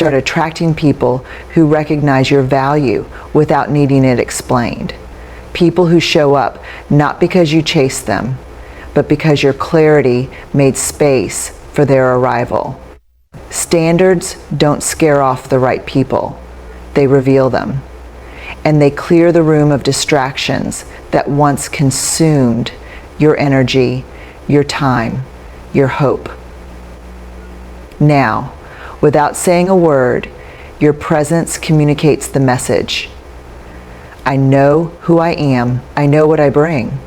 start attracting people who recognize your value without needing it explained. People who show up not because you chased them, but because your clarity made space for their arrival. Standards don't scare off the right people. They reveal them. And they clear the room of distractions that once consumed your energy, your time, your hope. Now, without saying a word, your presence communicates the message. I know who I am. I know what I bring.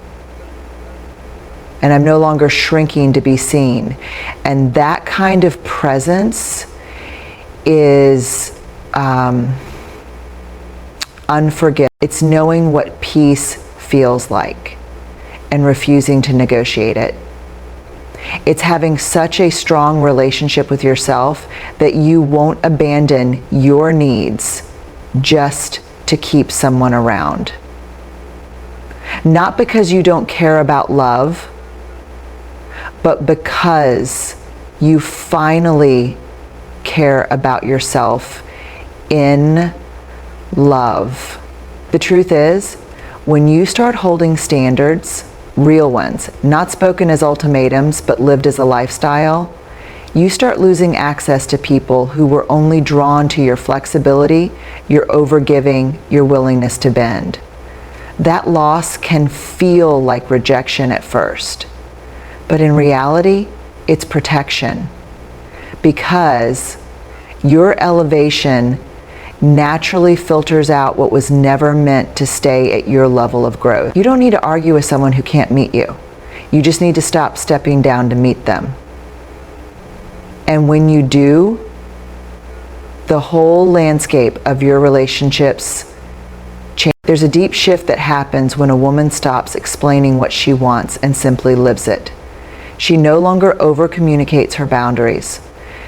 And I'm no longer shrinking to be seen. And that kind of presence is unforgiving. It's knowing what peace feels like and refusing to negotiate it. It's having such a strong relationship with yourself that you won't abandon your needs just to keep someone around. Not because you don't care about love, but because you finally care about yourself in love. The truth is, when you start holding standards, real ones, not spoken as ultimatums, but lived as a lifestyle, you start losing access to people who were only drawn to your flexibility, your overgiving, your willingness to bend. That loss can feel like rejection at first, but in reality, it's protection, because your elevation naturally filters out what was never meant to stay at your level of growth. You don't need to argue with someone who can't meet you. You just need to stop stepping down to meet them. And when you do, the whole landscape of your relationships change. There's a deep shift that happens when a woman stops explaining what she wants and simply lives it. She no longer over-communicates her boundaries.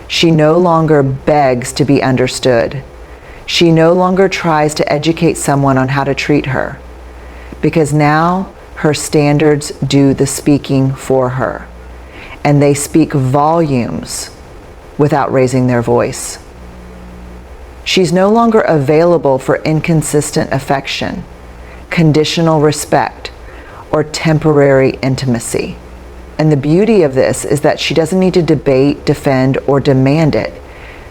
She no longer begs to be understood. She no longer tries to educate someone on how to treat her, because now her standards do the speaking for her, and they speak volumes without raising their voice. She's no longer available for inconsistent affection, conditional respect, or temporary intimacy. And the beauty of this is that she doesn't need to debate, defend, or demand it.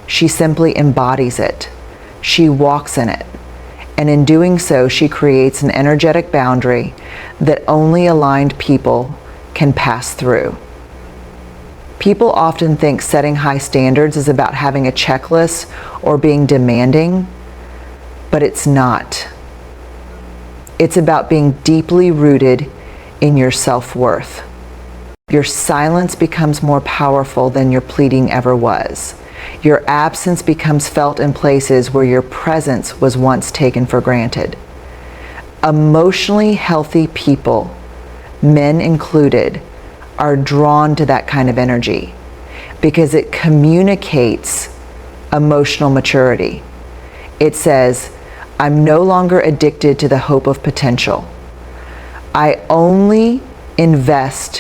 She simply embodies it. She walks in it. And in doing so, she creates an energetic boundary that only aligned people can pass through. People often think setting high standards is about having a checklist or being demanding, but it's not. It's about being deeply rooted in your self-worth. Your silence becomes more powerful than your pleading ever was. Your absence becomes felt in places where your presence was once taken for granted. Emotionally healthy people, men included, are drawn to that kind of energy because it communicates emotional maturity. It says, I'm no longer addicted to the hope of potential. I only invest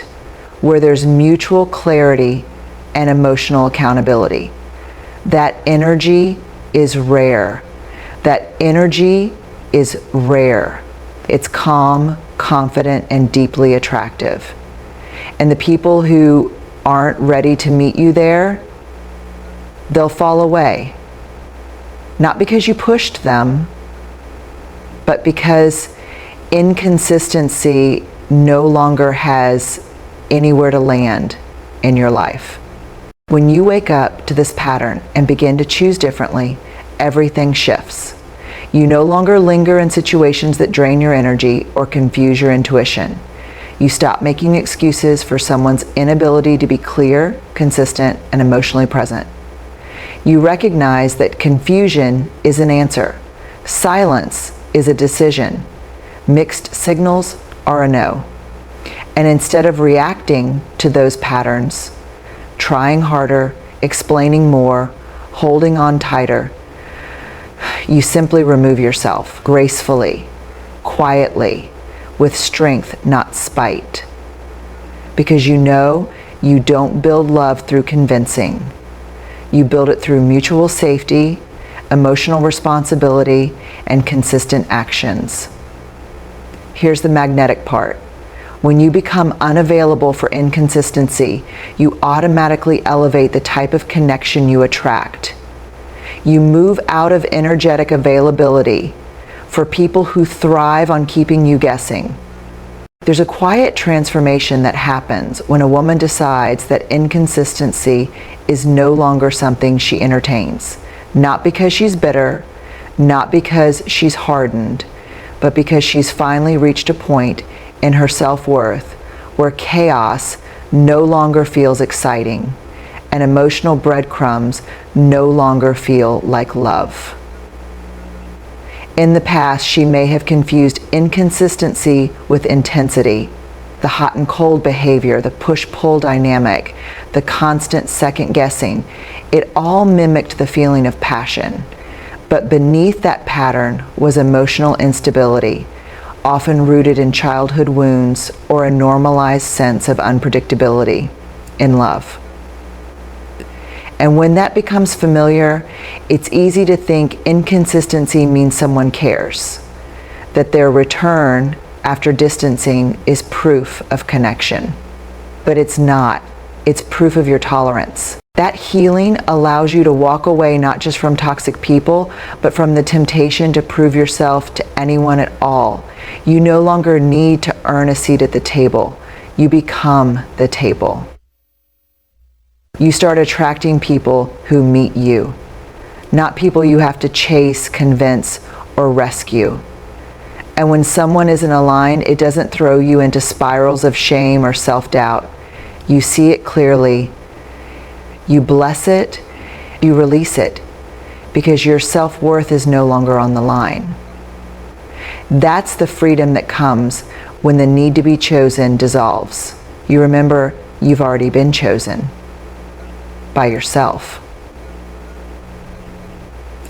where there's mutual clarity and emotional accountability. That energy is rare. That energy is rare. It's calm, confident, and deeply attractive. And the people who aren't ready to meet you there, they'll fall away. Not because you pushed them, but because inconsistency no longer has anywhere to land in your life. When you wake up to this pattern and begin to choose differently, everything shifts. You no longer linger in situations that drain your energy or confuse your intuition. You stop making excuses for someone's inability to be clear, consistent, and emotionally present. You recognize that confusion is an answer. Silence is a decision. Mixed signals are a no. And instead of reacting to those patterns, trying harder, explaining more, holding on tighter, you simply remove yourself gracefully, quietly, with strength, not spite. Because you know you don't build love through convincing. You build it through mutual safety, emotional responsibility, and consistent actions. Here's the magnetic part. When you become unavailable for inconsistency, you automatically elevate the type of connection you attract. You move out of energetic availability for people who thrive on keeping you guessing. There's a quiet transformation that happens when a woman decides that inconsistency is no longer something she entertains. Not because she's bitter, not because she's hardened, but because she's finally reached a point in her self-worth where chaos no longer feels exciting and emotional breadcrumbs no longer feel like love. In the past, she may have confused inconsistency with intensity, the hot and cold behavior, the push-pull dynamic, the constant second-guessing. It all mimicked the feeling of passion. But beneath that pattern was emotional instability, often rooted in childhood wounds or a normalized sense of unpredictability in love. And when that becomes familiar, it's easy to think inconsistency means someone cares, that their return after distancing is proof of connection. But it's not. It's proof of your tolerance. That healing allows you to walk away not just from toxic people, but from the temptation to prove yourself to anyone at all. You no longer need to earn a seat at the table. You become the table. You start attracting people who meet you, not people you have to chase, convince, or rescue. And when someone isn't aligned, it doesn't throw you into spirals of shame or self-doubt. You see it clearly. You bless it, you release it, because your self-worth is no longer on the line. That's the freedom that comes when the need to be chosen dissolves. You remember you've already been chosen by yourself.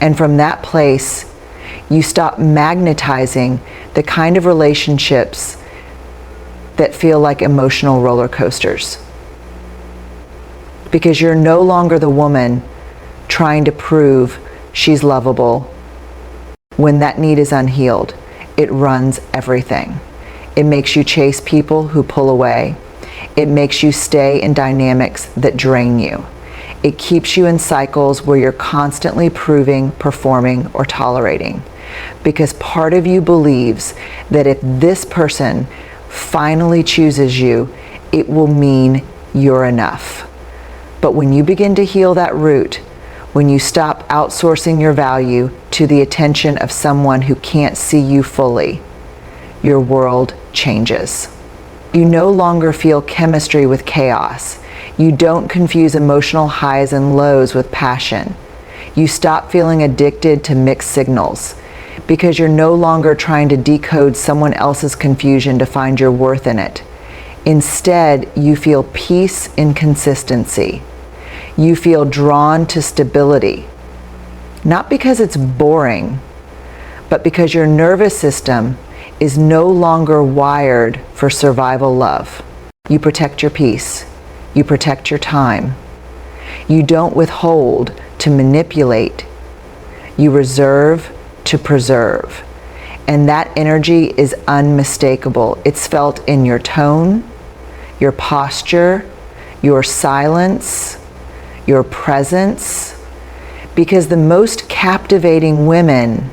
And from that place, you stop magnetizing the kind of relationships that feel like emotional roller coasters. Because you're no longer the woman trying to prove she's lovable when that need is unhealed. It runs everything. It makes you chase people who pull away. It makes you stay in dynamics that drain you. It keeps you in cycles where you're constantly proving, performing, or tolerating. Because part of you believes that if this person finally chooses you, it will mean you're enough. But when you begin to heal that root, when you stop outsourcing your value to the attention of someone who can't see you fully, your world changes. You no longer feel chemistry with chaos. You don't confuse emotional highs and lows with passion. You stop feeling addicted to mixed signals because you're no longer trying to decode someone else's confusion to find your worth in it. Instead, you feel peace in consistency. You feel drawn to stability, not because it's boring, but because your nervous system is no longer wired for survival love. You protect your peace. You protect your time. You don't withhold to manipulate. You reserve to preserve. And that energy is unmistakable. It's felt in your tone, your posture, your silence, your presence. Because the most captivating women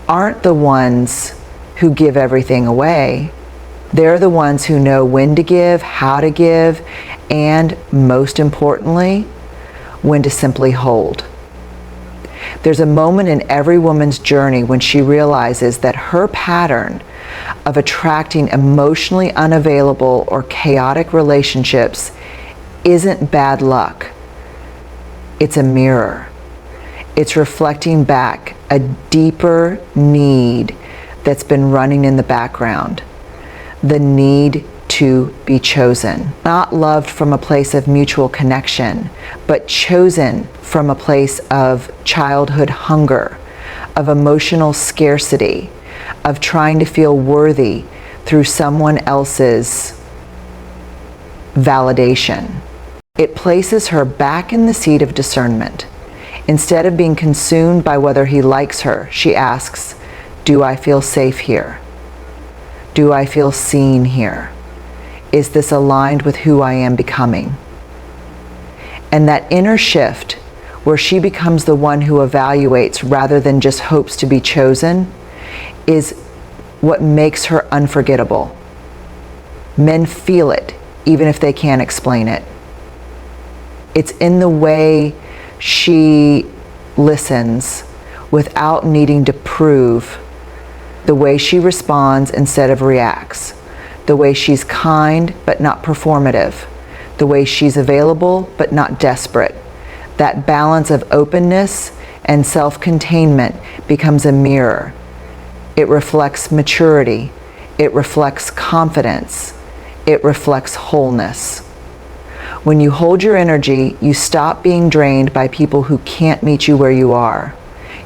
aren't the ones who give everything away. They're the ones who know when to give, how to give, and most importantly, when to simply hold. There's a moment in every woman's journey when she realizes that her pattern of attracting emotionally unavailable or chaotic relationships isn't bad luck. It's a mirror. It's reflecting back a deeper need that's been running in the background. The need to be chosen. Not loved from a place of mutual connection, but chosen from a place of childhood hunger, of emotional scarcity, of trying to feel worthy through someone else's validation. It places her back in the seat of discernment. Instead of being consumed by whether he likes her, she asks, do I feel safe here? Do I feel seen here? Is this aligned with who I am becoming? And that inner shift, where she becomes the one who evaluates rather than just hopes to be chosen, is what makes her unforgettable. Men feel it, even if they can't explain it. It's in the way she listens without needing to prove, the way she responds instead of reacts, the way she's kind but not performative, the way she's available but not desperate. That balance of openness and self-containment becomes a mirror. It reflects maturity. It reflects confidence. It reflects wholeness. When you hold your energy, you stop being drained by people who can't meet you where you are.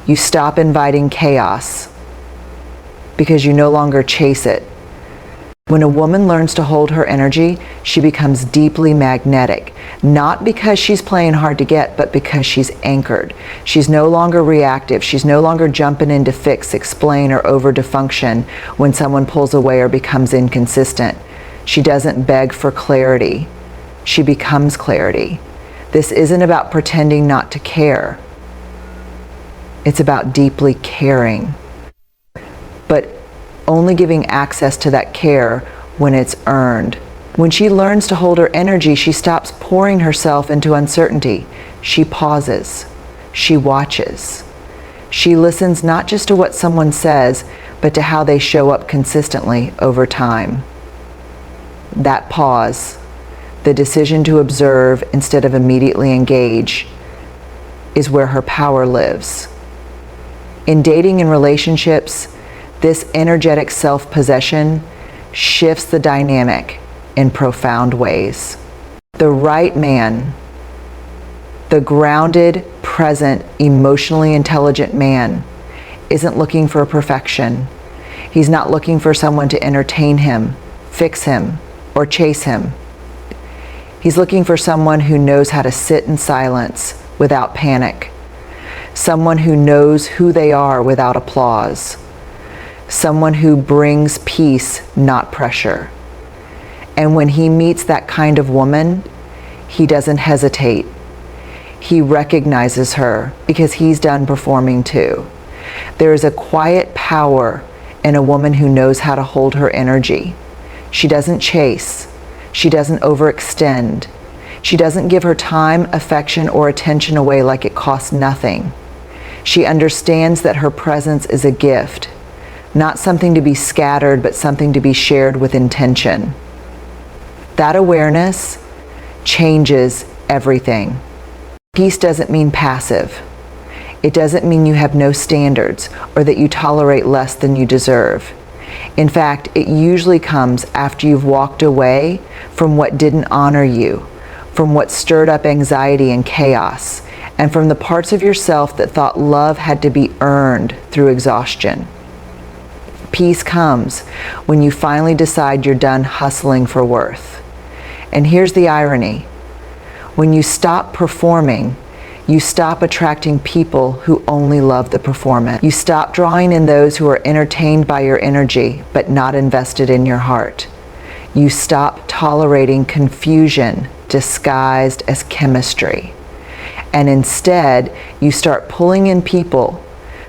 You stop inviting chaos because you no longer chase it. When a woman learns to hold her energy, she becomes deeply magnetic, not because she's playing hard to get, but because she's anchored. She's no longer reactive. She's no longer jumping in to fix, explain, or over to function when someone pulls away or becomes inconsistent. She doesn't beg for clarity. She becomes clarity. This isn't about pretending not to care. It's about deeply caring, but only giving access to that care when it's earned. When she learns to hold her energy, she stops pouring herself into uncertainty. She pauses. She watches. She listens not just to what someone says, but to how they show up consistently over time. That pause, the decision to observe instead of immediately engage, is where her power lives. In dating and relationships, this energetic self-possession shifts the dynamic in profound ways. The right man, the grounded, present, emotionally intelligent man, isn't looking for perfection. He's not looking for someone to entertain him, fix him, or chase him. He's looking for someone who knows how to sit in silence without panic. Someone who knows who they are without applause. Someone who brings peace, not pressure. And when he meets that kind of woman, he doesn't hesitate. He recognizes her because he's done performing too. There is a quiet power in a woman who knows how to hold her energy. She doesn't chase. She doesn't overextend. She doesn't give her time, affection, or attention away like it costs nothing. She understands that her presence is a gift. Not something to be scattered, but something to be shared with intention. That awareness changes everything. Peace doesn't mean passive. It doesn't mean you have no standards or that you tolerate less than you deserve. In fact, it usually comes after you've walked away from what didn't honor you, from what stirred up anxiety and chaos, and from the parts of yourself that thought love had to be earned through exhaustion. Peace comes when you finally decide you're done hustling for worth. And here's the irony. When you stop performing, you stop attracting people who only love the performance. You stop drawing in those who are entertained by your energy, but not invested in your heart. You stop tolerating confusion disguised as chemistry. And instead, you start pulling in people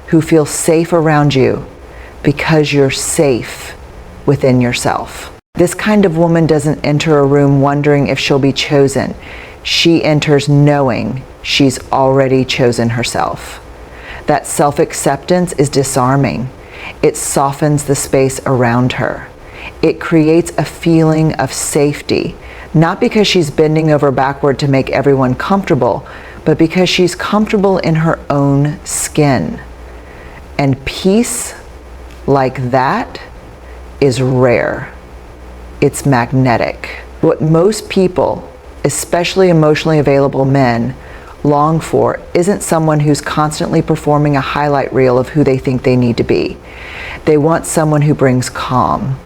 who feel safe around you because you're safe within yourself. This kind of woman doesn't enter a room wondering if she'll be chosen. She enters knowing she's already chosen herself. That self-acceptance is disarming. It softens the space around her. It creates a feeling of safety, not because she's bending over backward to make everyone comfortable, but because she's comfortable in her own skin. And peace like that is rare. It's magnetic. What most people, especially emotionally available men, long for isn't someone who's constantly performing a highlight reel of who they think they need to be. They want someone who brings calm,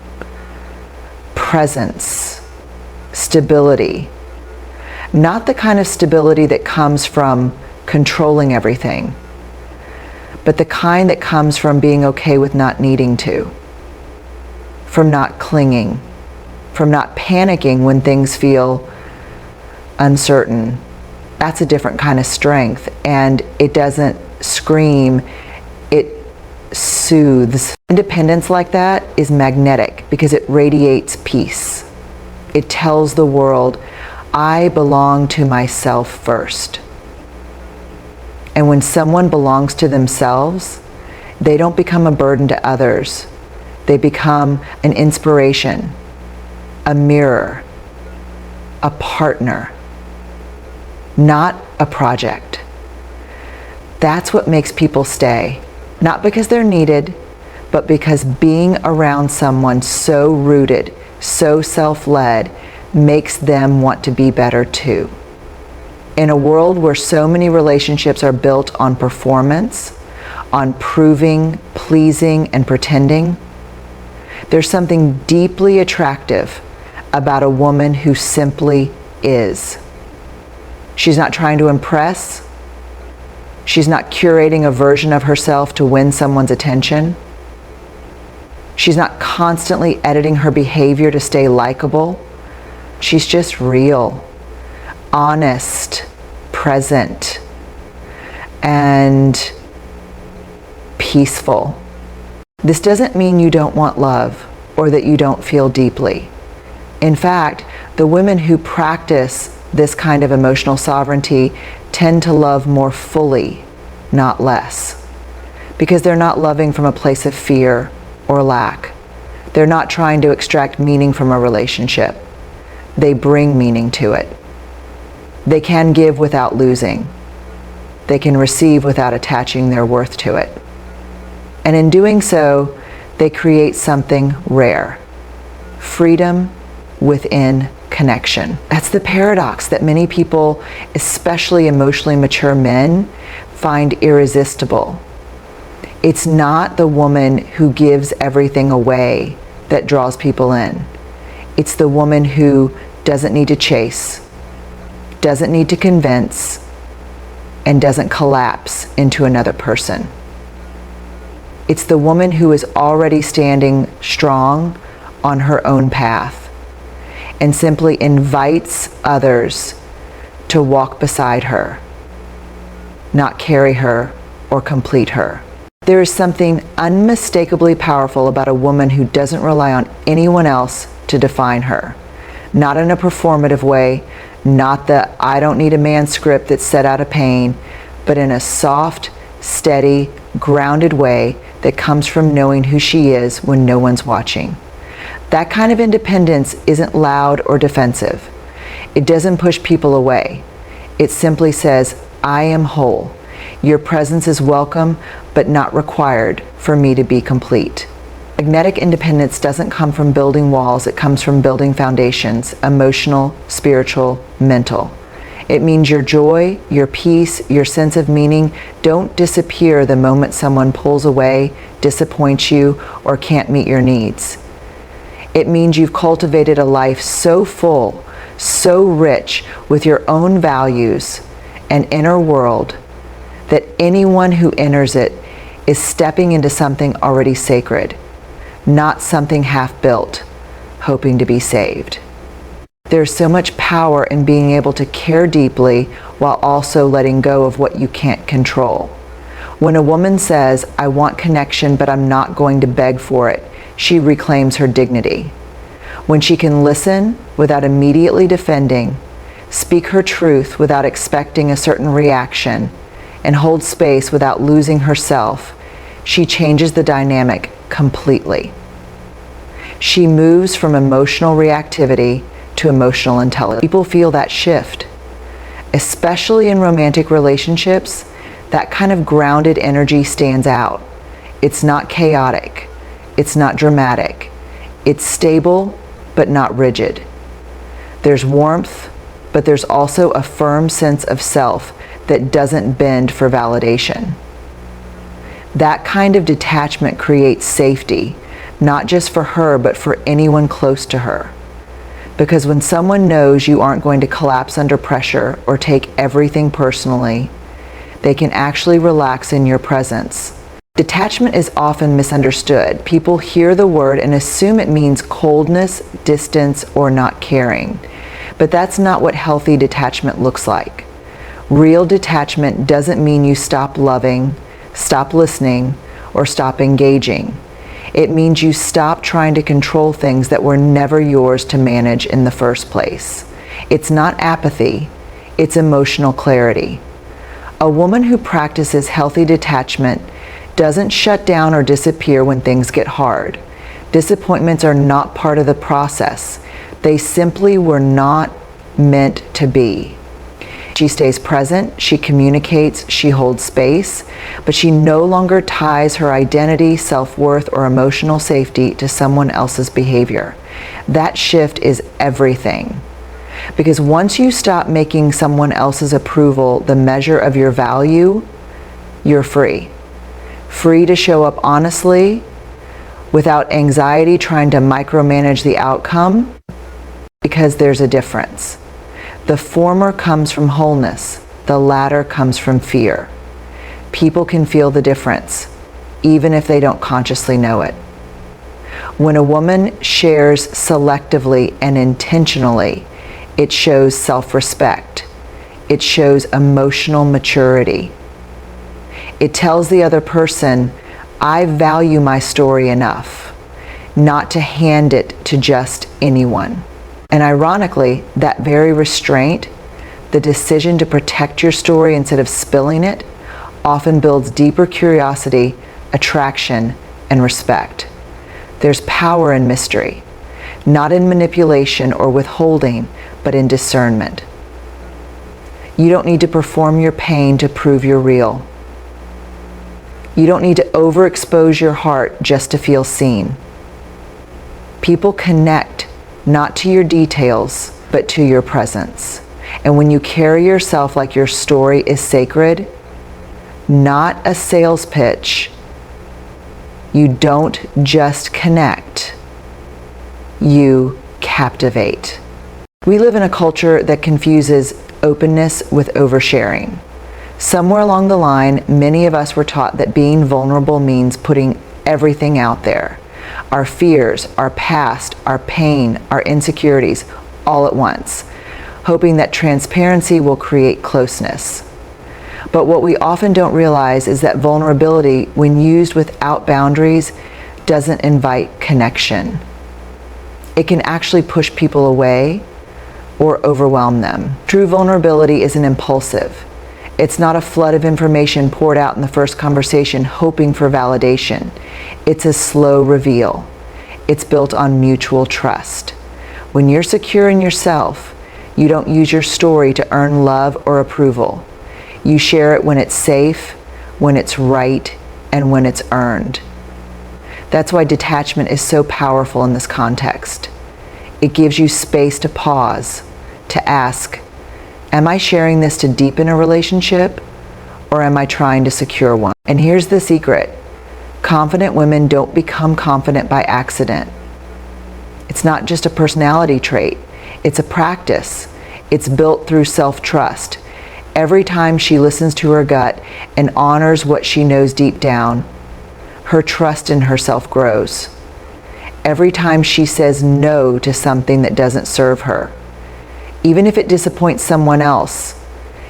presence, stability, Not the kind of stability that comes from controlling everything, but the kind that comes from being okay with not needing to, from not clinging, from not panicking when things feel uncertain. That's a different kind of strength, and it doesn't scream, it soothes. Independence like that is magnetic because it radiates peace. It tells the world, I belong to myself first. And when someone belongs to themselves, they don't become a burden to others. They become an inspiration, a mirror, a partner, not a project. That's what makes people stay. Not because they're needed, but because being around someone so rooted, so self-led, makes them want to be better too. In a world where so many relationships are built on performance, on proving, pleasing, and pretending, there's something deeply attractive about a woman who simply is. She's not trying to impress. She's not curating a version of herself to win someone's attention. She's not constantly editing her behavior to stay likable. She's just real, honest, present, and peaceful. This doesn't mean you don't want love or that you don't feel deeply. In fact, the women who practice this kind of emotional sovereignty tend to love more fully, not less, because they're not loving from a place of fear or lack. They're not trying to extract meaning from a relationship. They bring meaning to it. They can give without losing. They can receive without attaching their worth to it. And in doing so, they create something rare: freedom within connection. That's the paradox that many people, especially emotionally mature men, find irresistible. It's not the woman who gives everything away that draws people in. It's the woman who doesn't need to chase, doesn't need to convince, and doesn't collapse into another person. It's the woman who is already standing strong on her own path and simply invites others to walk beside her, not carry her or complete her. There is something unmistakably powerful about a woman who doesn't rely on anyone else to define her. Not in a performative way, not the I don't need a man script that's set out of pain, but in a soft, steady, grounded way that comes from knowing who she is when no one's watching. That kind of independence isn't loud or defensive. It doesn't push people away. It simply says, I am whole. Your presence is welcome, but not required for me to be complete. Magnetic independence doesn't come from building walls, it comes from building foundations, emotional, spiritual, mental. It means your joy, your peace, your sense of meaning don't disappear the moment someone pulls away, disappoints you, or can't meet your needs. It means you've cultivated a life so full, so rich with your own values and inner world that anyone who enters it is stepping into something already sacred, not something half-built, hoping to be saved. There's so much power in being able to care deeply while also letting go of what you can't control. When a woman says, I want connection, but I'm not going to beg for it, she reclaims her dignity. When she can listen without immediately defending, speak her truth without expecting a certain reaction, and hold space without losing herself, she changes the dynamic completely. She moves from emotional reactivity to emotional intelligence. People feel that shift. Especially in romantic relationships, that kind of grounded energy stands out. It's not chaotic. It's not dramatic. It's stable, but not rigid. There's warmth, but there's also a firm sense of self that doesn't bend for validation. That kind of detachment creates safety, not just for her, but for anyone close to her. Because when someone knows you aren't going to collapse under pressure or take everything personally, they can actually relax in your presence. Detachment is often misunderstood. People hear the word and assume it means coldness, distance, or not caring. But that's not what healthy detachment looks like. Real detachment doesn't mean you stop loving, stop listening, or stop engaging. It means you stop trying to control things that were never yours to manage in the first place. It's not apathy, it's emotional clarity. A woman who practices healthy detachment doesn't shut down or disappear when things get hard. Disappointments are not part of the process. They simply were not meant to be. She stays present, she communicates, she holds space, but she no longer ties her identity, self-worth, or emotional safety to someone else's behavior. That shift is everything. Because once you stop making someone else's approval the measure of your value, you're free. Free to show up honestly, without anxiety trying to micromanage the outcome, because there's a difference. The former comes from wholeness, the latter comes from fear. People can feel the difference, even if they don't consciously know it. When a woman shares selectively and intentionally, it shows self-respect. It shows emotional maturity. It tells the other person, I value my story enough not to hand it to just anyone. And ironically, that very restraint, the decision to protect your story instead of spilling it, often builds deeper curiosity, attraction, and respect. There's power in mystery, not in manipulation or withholding, but in discernment. You don't need to perform your pain to prove you're real. You don't need to overexpose your heart just to feel seen. People connect not to your details, but to your presence. And when you carry yourself like your story is sacred, not a sales pitch, you don't just connect, you captivate. We live in a culture that confuses openness with oversharing. Somewhere along the line, many of us were taught that being vulnerable means putting everything out there. Our fears, our past, our pain, our insecurities, all at once, hoping that transparency will create closeness. But what we often don't realize is that vulnerability, when used without boundaries, doesn't invite connection. It can actually push people away or overwhelm them. True vulnerability isn't impulsive. It's not a flood of information poured out in the first conversation hoping for validation. It's a slow reveal. It's built on mutual trust. When you're secure in yourself, you don't use your story to earn love or approval. You share it when it's safe, when it's right, and when it's earned. That's why detachment is so powerful in this context. It gives you space to pause, to ask, am I sharing this to deepen a relationship, or am I trying to secure one? And here's the secret. Confident women don't become confident by accident. It's not just a personality trait. It's a practice. It's built through self-trust. Every time she listens to her gut and honors what she knows deep down, her trust in herself grows. Every time she says no to something that doesn't serve her, even if it disappoints someone else,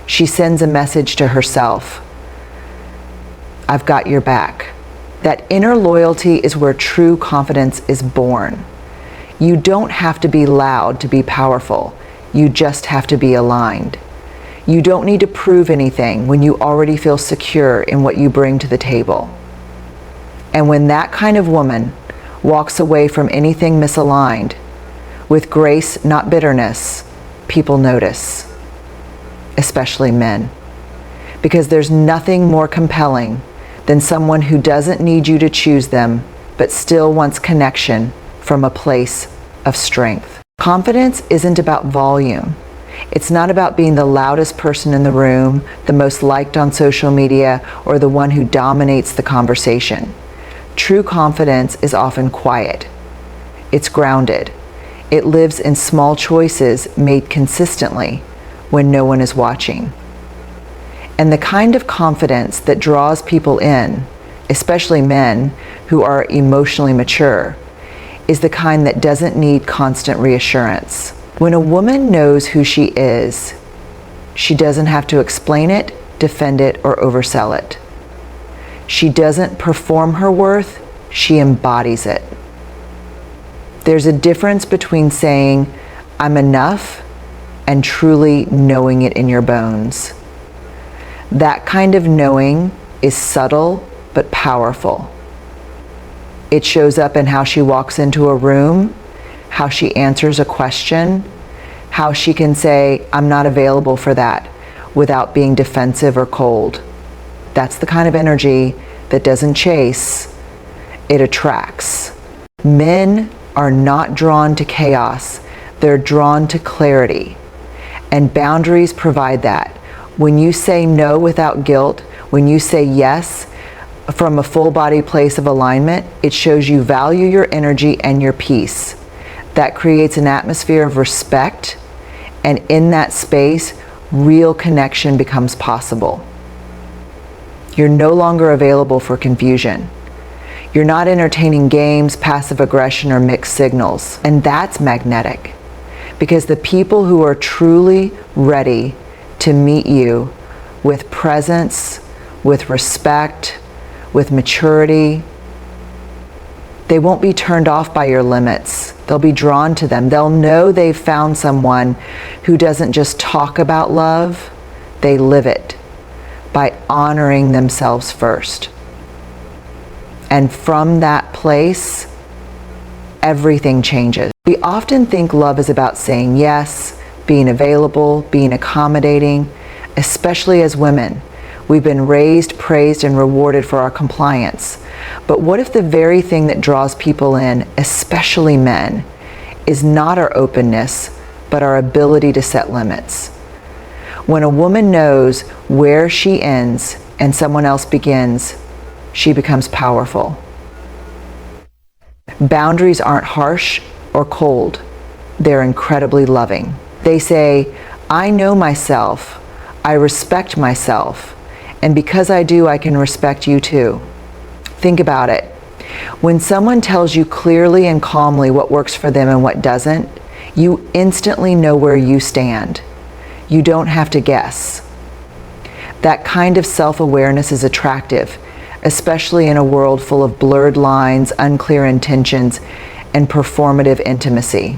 she sends a message to herself. I've got your back. That inner loyalty is where true confidence is born. You don't have to be loud to be powerful. You just have to be aligned. You don't need to prove anything when you already feel secure in what you bring to the table. And when that kind of woman walks away from anything misaligned, with grace, not bitterness, people notice, especially men. Because there's nothing more compelling than someone who doesn't need you to choose them, but still wants connection from a place of strength. Confidence isn't about volume. It's not about being the loudest person in the room, the most liked on social media, or the one who dominates the conversation. True confidence is often quiet. It's grounded. It lives in small choices made consistently when no one is watching. And the kind of confidence that draws people in, especially men who are emotionally mature, is the kind that doesn't need constant reassurance. When a woman knows who she is, she doesn't have to explain it, defend it, or oversell it. She doesn't perform her worth, she embodies it. There's a difference between saying, "I'm enough," and truly knowing it in your bones. That kind of knowing is subtle but powerful. It shows up in how she walks into a room, how she answers a question, how she can say, "I'm not available for that," without being defensive or cold. That's the kind of energy that doesn't chase, it attracts. Men are not drawn to chaos, they're drawn to clarity. And boundaries provide that. When you say no without guilt, when you say yes from a full body place of alignment, it shows you value your energy and your peace. That creates an atmosphere of respect, and in that space, real connection becomes possible. You're no longer available for confusion. You're not entertaining games, passive aggression, or mixed signals. And that's magnetic, because the people who are truly ready to meet you with presence, with respect, with maturity, they won't be turned off by your limits. They'll be drawn to them. They'll know they've found someone who doesn't just talk about love, they live it by honoring themselves first. And from that place, everything changes. We often think love is about saying yes, being available, being accommodating, especially as women. We've been raised, praised, and rewarded for our compliance. But what if the very thing that draws people in, especially men, is not our openness, but our ability to set limits? When a woman knows where she ends and someone else begins, she becomes powerful. Boundaries aren't harsh or cold. They're incredibly loving. They say, "I know myself, I respect myself, and because I do, I can respect you too." Think about it. When someone tells you clearly and calmly what works for them and what doesn't, you instantly know where you stand. You don't have to guess. That kind of self-awareness is attractive, especially in a world full of blurred lines, unclear intentions, and performative intimacy.